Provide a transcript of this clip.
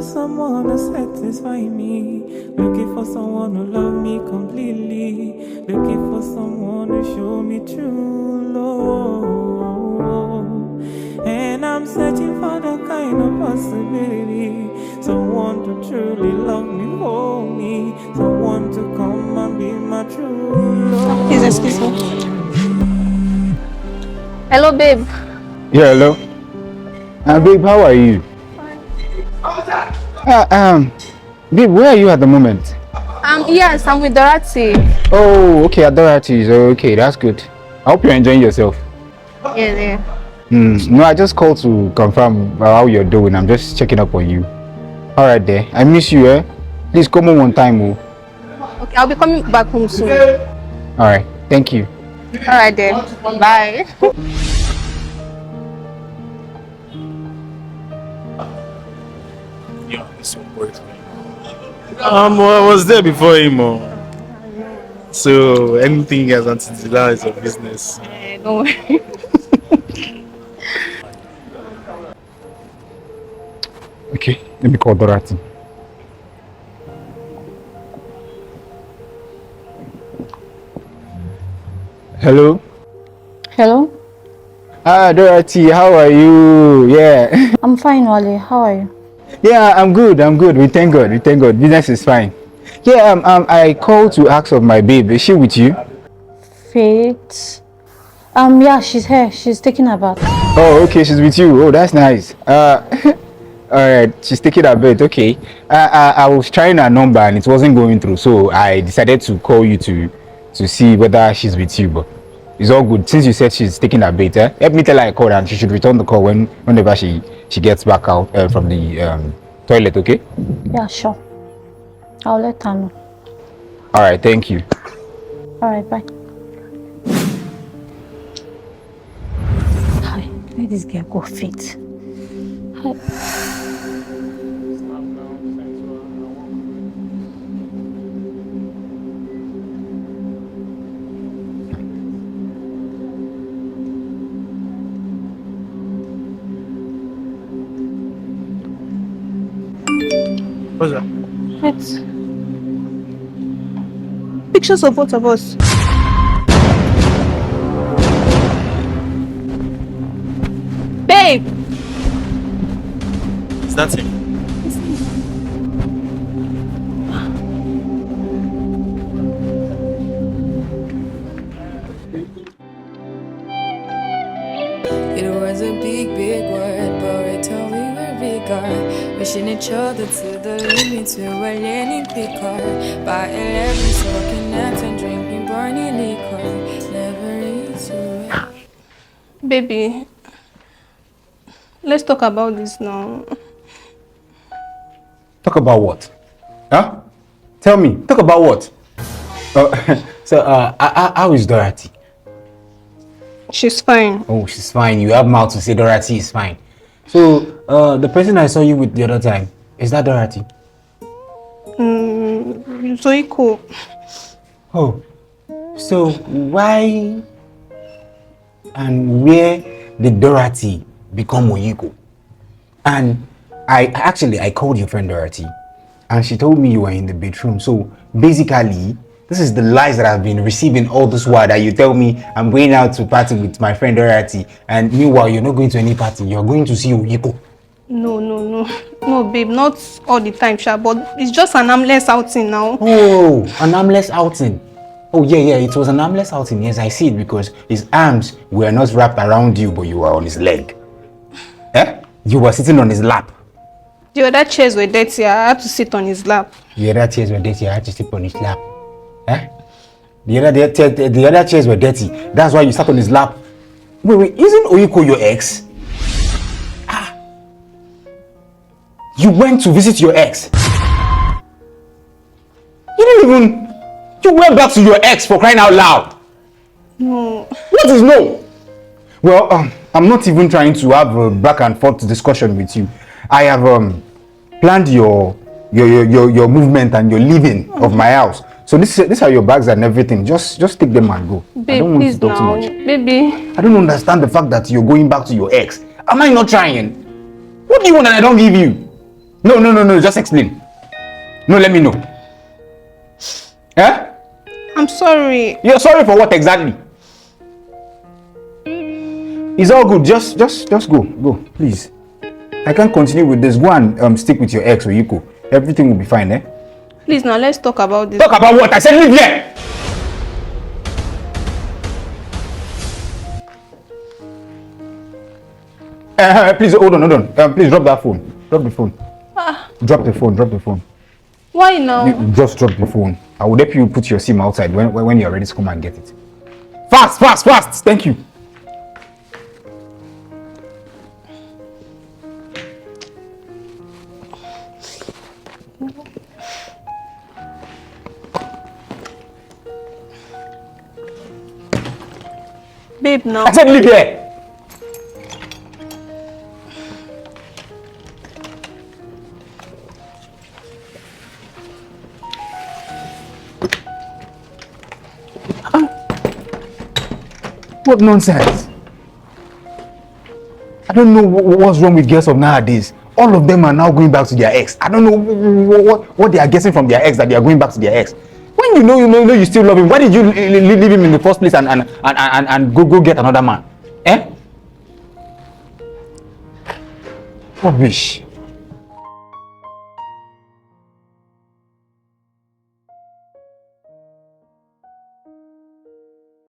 someone to satisfy me. Looking for someone who love me completely. Looking for someone to show me true love. And I'm searching for the kind of possibility. Someone to truly love me, hold me. Someone to come and be my true love. Please excuse me. Hello, babe. Yeah, hello. Babe, how are you? Babe, where are you at the moment? Yes, I'm with Dorothy. Oh, okay, at Dorothy's. Okay, that's good. I hope you're enjoying yourself. Yeah. No, I just called to confirm how you're doing. I'm just checking up on you. All right, there. I miss you, eh? Please come home on time, oh. Okay, I'll be coming back home soon. All right, thank you. All right, then. Bye. Yeah, this one works. I was there before him. So anything he has to do is a business. Don't worry. Okay, let me call Dorothy. Hello? Hello? Dorothy, how are you? Yeah. I'm fine, Wale. How are you? Yeah, I'm good. We thank God. Business is fine. Yeah, I called to ask of my babe. Is she with you? Faith? Yeah, she's here. She's taking a bath. Oh, okay, she's with you. Oh, that's nice. Alright, she's taking a bed. Okay. I was trying her number and it wasn't going through, so I decided to call you to see whether she's with you, but it's all good. Since you said she's taking a bait, help me tell her I called and she should return the call whenever she gets back out from the toilet, okay? Yeah, sure. I'll let her know. Alright, thank you. Alright, bye. Hi, where this girl go fit? Hi. What's that? It's pictures of both of us. Babe! Is that him? It was a big word, but we thought we were bigger. Pushing each other to the limits, we were learning quicker. By 11, smoking naps and drinking burning liquor. Never easy. Baby, let's talk about this now. Talk about what? Huh? Tell me, talk about what? How is Dorothy? She's fine. Oh, she's fine. You have mouth to say Dorothy is fine. So, the person I saw you with the other time, is that Dorothy? Zoiko. Oh, so why and where did Dorothy become Oyiko? And I called your friend Dorothy and she told me you were in the bedroom. So basically, this is the lies that I've been receiving all this while, that you tell me I'm going out to party with my friend Dorothy, and meanwhile you're not going to any party, you're going to see Oyiko. No, babe, not all the time, Sha, but it's just an armless outing now. Oh, an armless outing. Oh yeah, it was an armless outing. Yes, I see it, because his arms were not wrapped around you, but you were on his leg. You were sitting on his lap. The other chairs were dirty. I had to sit on his lap. The other chairs were dirty. I had to sit on his lap. The other chairs were dirty. That's why you sat on his lap. Wait, isn't Oyiko your ex? You went to visit your ex. You went back to your ex, for crying out loud. No. What is no? Well, I'm not even trying to have a back and forth discussion with you. I have planned your movement and your leaving of my house. So these are your bags and everything. Just take them and go. Babe, I don't want please to talk now. too much. Baby. I don't understand the fact that you're going back to your ex. Am I not trying? What do you want that I don't give you? No. Just explain. No, let me know. Eh? I'm sorry. You're sorry for what exactly? It's all good. Just go, please. I can't continue with this. Go and stick with your ex, Oyiko. Everything will be fine, eh? Please, now let's talk about this. Talk about what? I said leave here! Please, hold on. Please drop that phone. Drop the phone. Drop the phone. Why now? You just drop the phone. I will help you put your SIM outside when you're ready to come and get it. Fast! Thank you. Babe, now. I said leave here. What nonsense? I don't know what's wrong with girls of nowadays. All of them are now going back to their ex. I don't know what they are getting from their ex that they are going back to their ex. When you know you still love him, why did you leave him in the first place and go get another man? Eh? Rubbish.